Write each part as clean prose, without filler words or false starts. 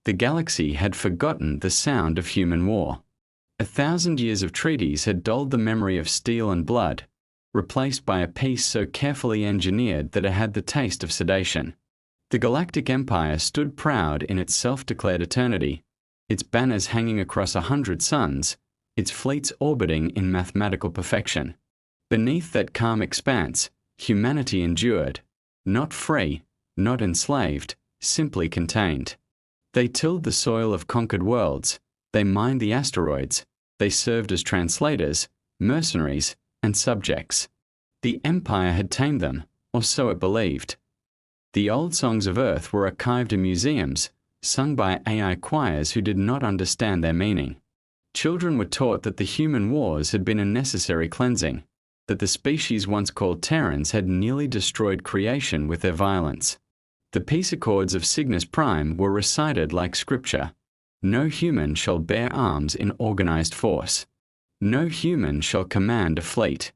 The galaxy had forgotten the sound of human war. 1,000 years of treaties had dulled the memory of steel and blood, replaced by a peace so carefully engineered that it had the taste of sedation. The Galactic Empire stood proud in its self-declared eternity, its banners hanging across 100 suns, its fleets orbiting in mathematical perfection. Beneath that calm expanse, humanity endured, not free, not enslaved, simply contained. They tilled the soil of conquered worlds, they mined the asteroids, they served as translators, mercenaries, and subjects. The Empire had tamed them, or so it believed. The old songs of Earth were archived in museums, sung by AI choirs who did not understand their meaning. Children were taught that the human wars had been a necessary cleansing, that the species once called Terrans had nearly destroyed creation with their violence. The peace accords of Cygnus Prime were recited like scripture. No human shall bear arms in organized force. No human shall command a fleet.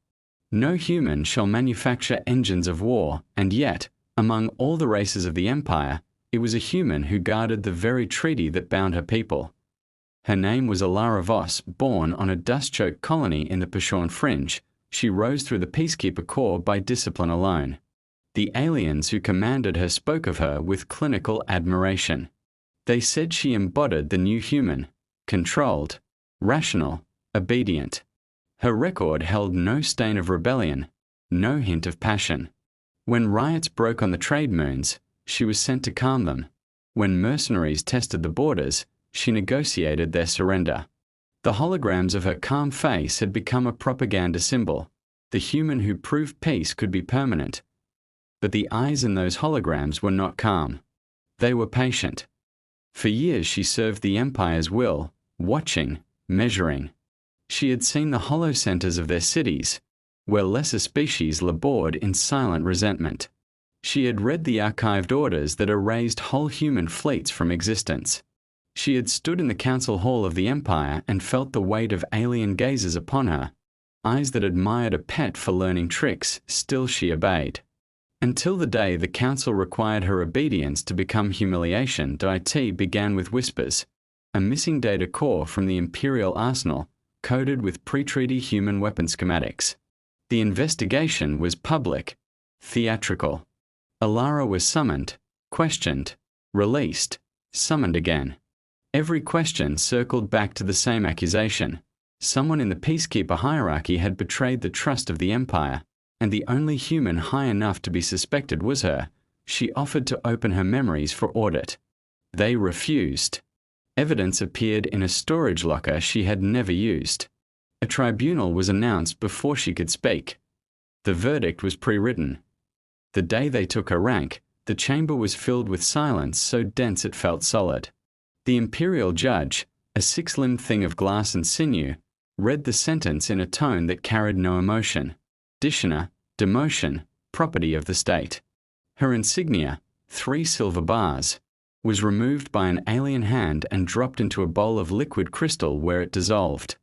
No human shall manufacture engines of war, and yet, among all the races of the Empire, it was a human who guarded the very treaty that bound her people. Her name was Alara Voss, born on a dust-choked colony in the Pashorn Fringe. She rose through the Peacekeeper Corps by discipline alone. The aliens who commanded her spoke of her with clinical admiration. They said she embodied the new human, controlled, rational, obedient. Her record held no stain of rebellion, no hint of passion. When riots broke on the trade moons, she was sent to calm them. When mercenaries tested the borders, she negotiated their surrender. The holograms of her calm face had become a propaganda symbol. The human who proved peace could be permanent. But the eyes in those holograms were not calm. They were patient. For years she served the Empire's will, watching, measuring. She had seen the hollow centers of their cities, where lesser species labored in silent resentment. She had read the archived orders that erased whole human fleets from existence. She had stood in the council hall of the Empire and felt the weight of alien gazes upon her, eyes that admired a pet for learning tricks. Still she obeyed. Until the day the council required her obedience to become humiliation. IT began with whispers, a missing data core from the Imperial arsenal, coded with pre-treaty human weapon schematics. The investigation was public, theatrical. Alara was summoned, questioned, released, summoned again. Every question circled back to the same accusation. Someone in the Peacekeeper hierarchy had betrayed the trust of the Empire, and the only human high enough to be suspected was her. She offered to open her memories for audit. They refused. Evidence appeared in a storage locker she had never used. A tribunal was announced before she could speak. The verdict was pre-written. The day they took her rank, the chamber was filled with silence so dense it felt solid. The imperial judge, a six-limbed thing of glass and sinew, read the sentence in a tone that carried no emotion. Dishonor, demotion, property of the state. Her insignia, 3 silver bars, was removed by an alien hand and dropped into a bowl of liquid crystal where it dissolved.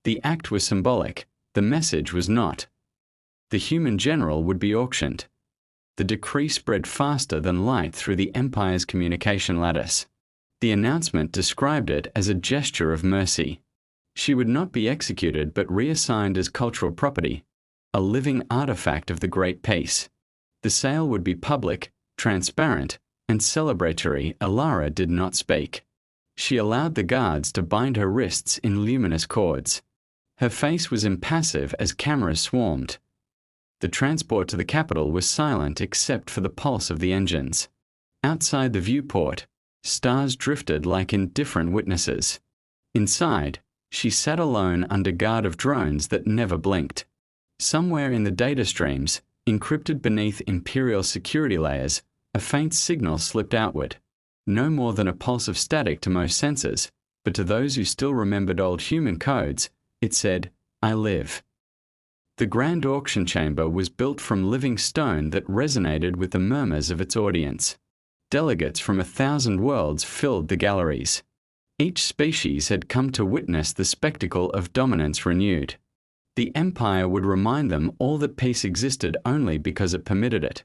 The act was symbolic, the message was not. The human general would be auctioned. The decree spread faster than light through the Empire's communication lattice. The announcement described it as a gesture of mercy. She would not be executed but reassigned as cultural property, a living artifact of the Great Peace. The sale would be public, transparent, and celebratory. Alara did not speak. She allowed the guards to bind her wrists in luminous cords. Her face was impassive as cameras swarmed. The transport to the capital was silent except for the pulse of the engines. Outside the viewport, stars drifted like indifferent witnesses. Inside, she sat alone under guard of drones that never blinked. Somewhere in the data streams, encrypted beneath Imperial security layers, a faint signal slipped outward. No more than a pulse of static to most sensors, but to those who still remembered old human codes, it said, "I live." The grand auction chamber was built from living stone that resonated with the murmurs of its audience. Delegates from 1,000 worlds filled the galleries. Each species had come to witness the spectacle of dominance renewed. The Empire would remind them all that peace existed only because it permitted it.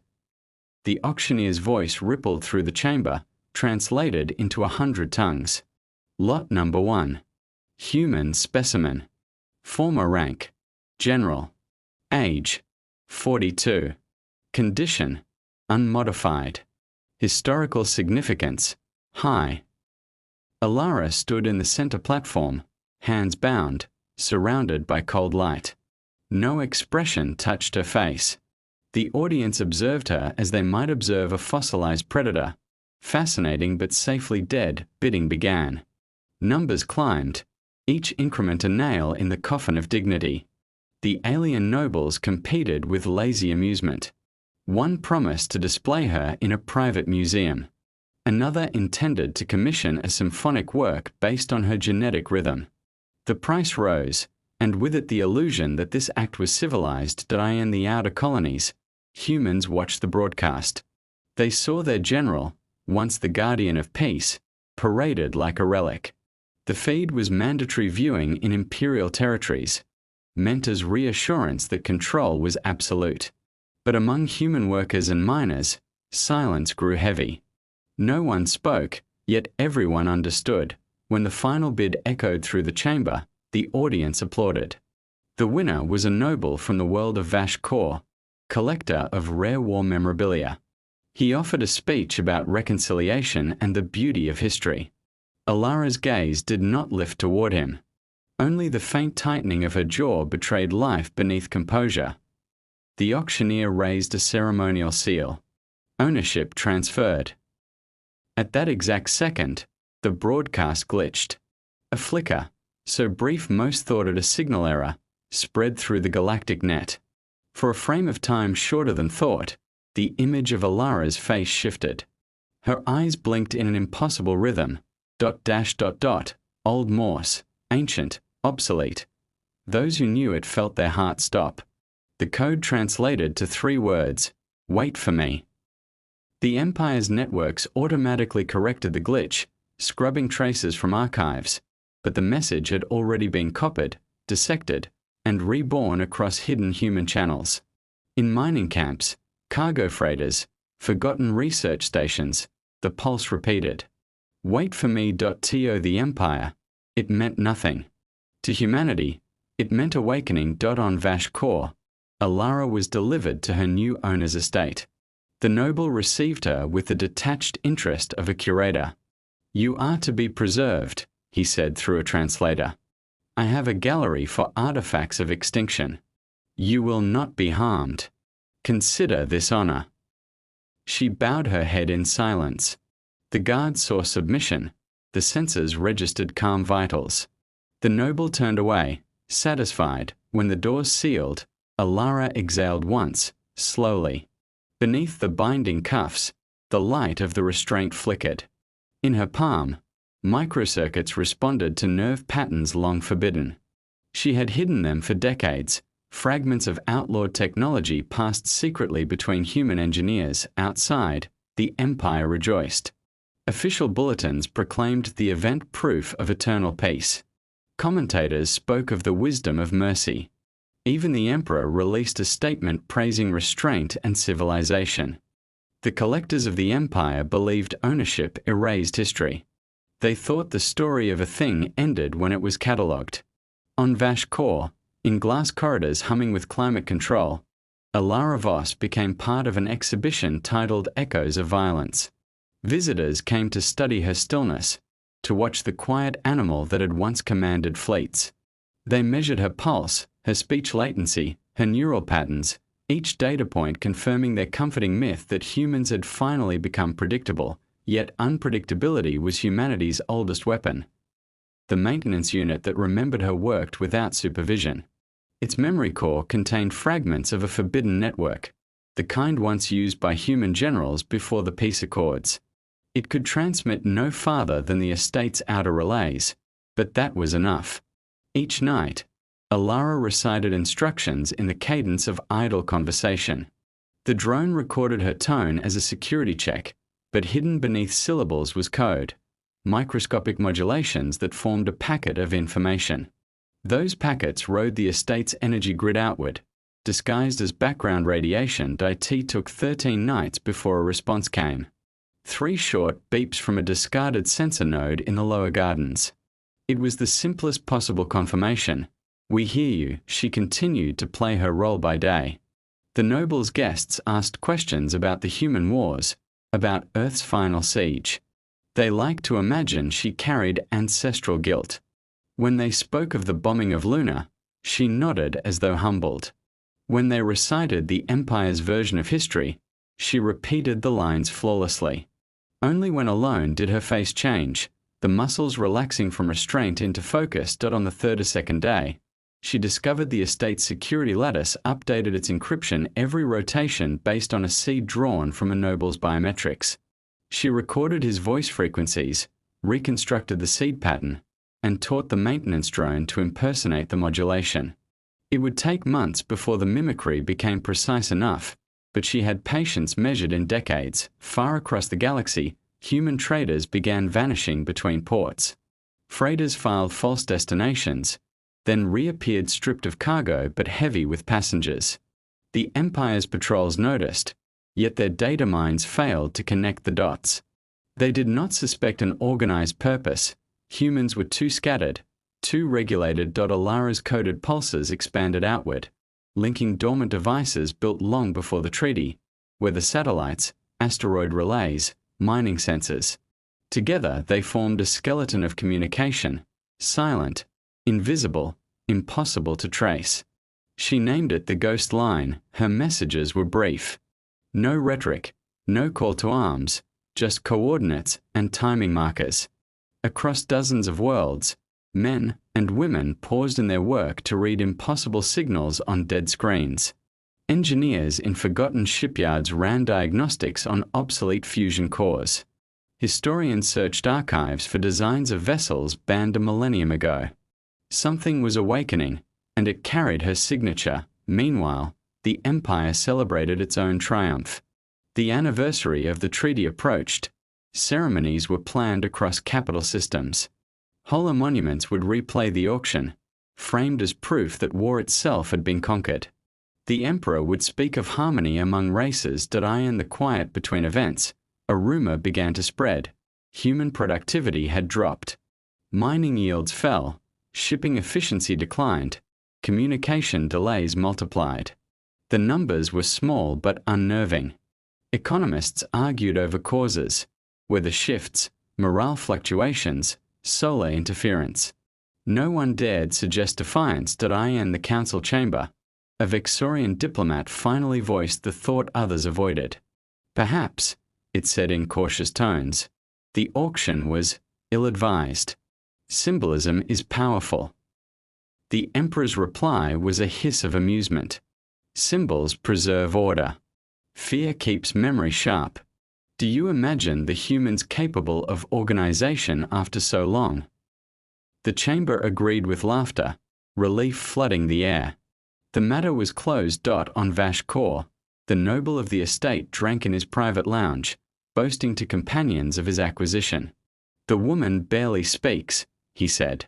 The auctioneer's voice rippled through the chamber, translated into 100 tongues. Lot number 1. Human specimen. Former rank: General. Age: 42. Condition: unmodified. Historical significance: high. Alara stood in the center platform, hands bound, surrounded by cold light. No expression touched her face. The audience observed her as they might observe a fossilized predator. Fascinating but safely dead, bidding began. Numbers climbed, each increment a nail in the coffin of dignity. The alien nobles competed with lazy amusement. One promised to display her in a private museum. Another intended to commission a symphonic work based on her genetic rhythm. The price rose, and with it the illusion that this act was civilized in the outer colonies. Humans watched the broadcast. They saw their general, once the guardian of peace, paraded like a relic. The feed was mandatory viewing in imperial territories, meant as reassurance that control was absolute. But among human workers and miners, silence grew heavy. No one spoke, yet everyone understood. When the final bid echoed through the chamber, the audience applauded. The winner was a noble from the world of Vash Kor, collector of rare war memorabilia. He offered a speech about reconciliation and the beauty of history. Alara's gaze did not lift toward him. Only the faint tightening of her jaw betrayed life beneath composure. The auctioneer raised a ceremonial seal. Ownership transferred. At that exact second, the broadcast glitched. A flicker, so brief most thought it a signal error, spread through the galactic net. For a frame of time shorter than thought, the image of Alara's face shifted. Her eyes blinked in an impossible rhythm. ... Old Morse, ancient, obsolete. Those who knew it felt their heart stop. The code translated to 3 words: wait for me. The Empire's networks automatically corrected the glitch, scrubbing traces from archives, but the message had already been copied, dissected, and reborn across hidden human channels. In mining camps, cargo freighters, forgotten research stations, the pulse repeated. Wait for me. To the Empire, it meant nothing. To humanity, it meant awakening. On Vash Kor, Alara was delivered to her new owner's estate. The noble received her with the detached interest of a curator. You are to be preserved, he said through a translator. I have a gallery for artifacts of extinction. You will not be harmed. Consider this honor. She bowed her head in silence. The guards saw submission. The sensors registered calm vitals. The noble turned away, satisfied. When the doors sealed, Alara exhaled once, slowly. Beneath the binding cuffs, the light of the restraint flickered. In her palm, microcircuits responded to nerve patterns long forbidden. She had hidden them for decades. Fragments of outlawed technology passed secretly between human engineers. Outside, the Empire rejoiced. Official bulletins proclaimed the event proof of eternal peace. Commentators spoke of the wisdom of mercy. Even the Emperor released a statement praising restraint and civilization. The collectors of the Empire believed ownership erased history. They thought the story of a thing ended when it was catalogued. On Vash Kor, in glass corridors humming with climate control, Alara Voss became part of an exhibition titled Echoes of Violence. Visitors came to study her stillness, to watch the quiet animal that had once commanded fleets. They measured her pulse, her speech latency, her neural patterns, each data point confirming their comforting myth that humans had finally become predictable, yet unpredictability was humanity's oldest weapon. The maintenance unit that remembered her worked without supervision. Its memory core contained fragments of a forbidden network, the kind once used by human generals before the peace accords. It could transmit no farther than the estate's outer relays, but that was enough. Each night, Alara recited instructions in the cadence of idle conversation. The drone recorded her tone as a security check, but hidden beneath syllables was code, microscopic modulations that formed a packet of information. Those packets rode the estate's energy grid outward. Disguised as background radiation, IT took 13 nights before a response came. 3 short beeps from a discarded sensor node in the lower gardens. It was the simplest possible confirmation. "We hear you," she continued to play her role by day. The noble's guests asked questions about the human wars, about Earth's final siege. They liked to imagine she carried ancestral guilt. When they spoke of the bombing of Luna, she nodded as though humbled. When they recited the Empire's version of history, she repeated the lines flawlessly. Only when alone did her face change, the muscles relaxing from restraint into focus. On the 32nd day, she discovered the estate's security lattice updated its encryption every rotation based on a seed drawn from a noble's biometrics. She recorded his voice frequencies, reconstructed the seed pattern, and taught the maintenance drone to impersonate the modulation. It would take months before the mimicry became precise enough, but she had patience measured in decades. Far across the galaxy, human traders began vanishing between ports. Freighters filed false destinations, then reappeared stripped of cargo but heavy with passengers. The Empire's patrols noticed, yet their data mines failed to connect the dots. They did not suspect an organized purpose. Humans were too scattered, too regulated. Alara's coded pulses expanded outward, linking dormant devices built long before the treaty, weather satellites, asteroid relays, mining sensors. Together they formed a skeleton of communication, silent, invisible, impossible to trace. She named it the Ghost Line. Her messages were brief. No rhetoric, no call to arms, just coordinates and timing markers. Across dozens of worlds, men and women paused in their work to read impossible signals on dead screens. Engineers in forgotten shipyards ran diagnostics on obsolete fusion cores. Historians searched archives for designs of vessels banned a millennium ago. Something was awakening, and it carried her signature. Meanwhile, the Empire celebrated its own triumph. The anniversary of the treaty approached. Ceremonies were planned across capital systems. Hollow monuments would replay the auction, framed as proof that war itself had been conquered. The Emperor would speak of harmony among races. In the quiet between events, a rumor began to spread. Human productivity had dropped. Mining yields fell, shipping efficiency declined, communication delays multiplied. The numbers were small but unnerving. Economists argued over causes, weather shifts, morale fluctuations, solar interference. No one dared suggest defiance. In the council chamber, a Vexorian diplomat finally voiced the thought others avoided. Perhaps, it said in cautious tones, the auction was ill-advised. Symbolism is powerful. The Emperor's reply was a hiss of amusement. Symbols preserve order. Fear keeps memory sharp. Do you imagine the humans capable of organization after so long? The chamber agreed with laughter, relief flooding the air. The matter was closed. On Vash Kor, the noble of the estate drank in his private lounge, boasting to companions of his acquisition. "The woman barely speaks," he said.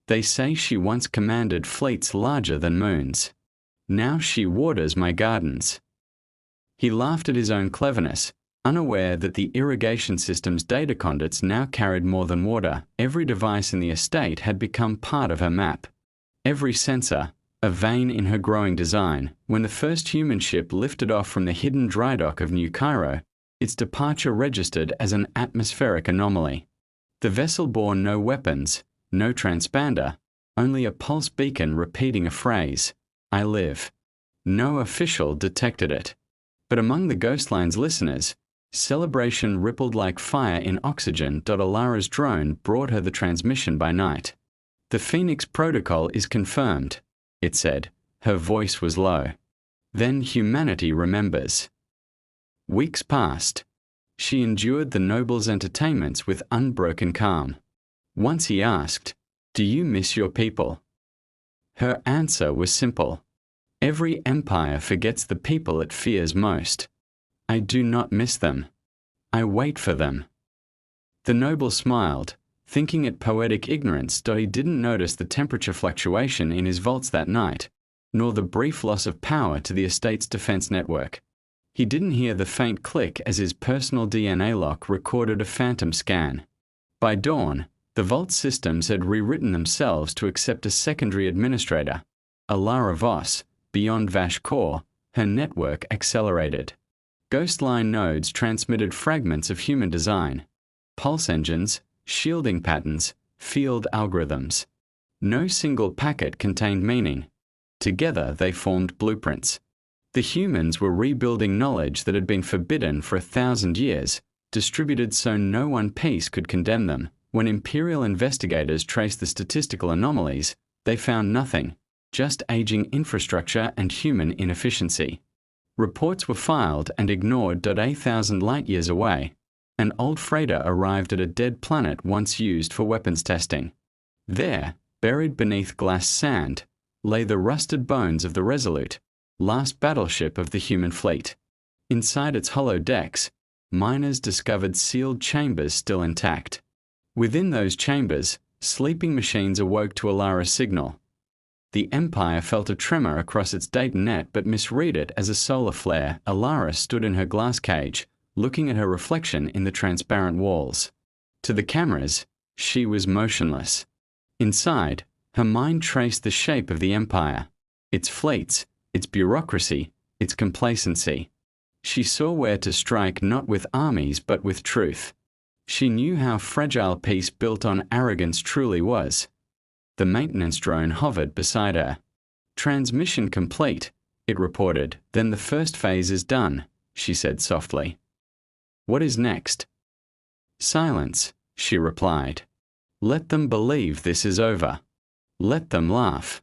"They say she once commanded fleets larger than moons. Now she waters my gardens." He laughed at his own cleverness, unaware that the irrigation system's data conduits now carried more than water. Every device in the estate had become part of her map. Every sensor, a vein in her growing design. When the first human ship lifted off from the hidden dry dock of New Cairo, its departure registered as an atmospheric anomaly. The vessel bore no weapons, no transponder, only a pulse beacon repeating a phrase, "I live." No official detected it. But among the Ghostline's listeners, celebration rippled like fire in oxygen. Alara's drone brought her the transmission by night. "The Phoenix Protocol is confirmed," it said. Her voice was low. "Then humanity remembers." Weeks passed. She endured the noble's entertainments with unbroken calm. Once he asked, "Do you miss your people?" Her answer was simple. "Every empire forgets the people it fears most. I do not miss them. I wait for them." The noble smiled, thinking it poetic ignorance. He didn't notice the temperature fluctuation in his vaults that night, nor the brief loss of power to the estate's defense network. He didn't hear the faint click as his personal DNA lock recorded a phantom scan. By dawn, the Vault systems had rewritten themselves to accept a secondary administrator, Alara Voss. Beyond Vash Core, her network accelerated. Ghostline nodes transmitted fragments of human design, pulse engines, shielding patterns, field algorithms. No single packet contained meaning. Together they formed blueprints. The humans were rebuilding knowledge that had been forbidden for 1,000 years, distributed so no one piece could condemn them. When Imperial investigators traced the statistical anomalies, they found nothing, just aging infrastructure and human inefficiency. Reports were filed and ignored. 8,000 light-years away, an old freighter arrived at a dead planet once used for weapons testing. There, buried beneath glass sand, lay the rusted bones of the Resolute, last battleship of the human fleet. Inside its hollow decks, miners discovered sealed chambers still intact. Within those chambers, sleeping machines awoke to Alara's signal. The Empire felt a tremor across its data net but misread it as a solar flare. Alara stood in her glass cage, looking at her reflection in the transparent walls. To the cameras, she was motionless. Inside, her mind traced the shape of the Empire, its fleets, its bureaucracy, its complacency. She saw where to strike, not with armies but with truth. She knew how fragile peace built on arrogance truly was. The maintenance drone hovered beside her. "Transmission complete," it reported. "Then the first phase is done," she said softly. "What is next?" "Silence," she replied. "Let them believe this is over. Let them laugh.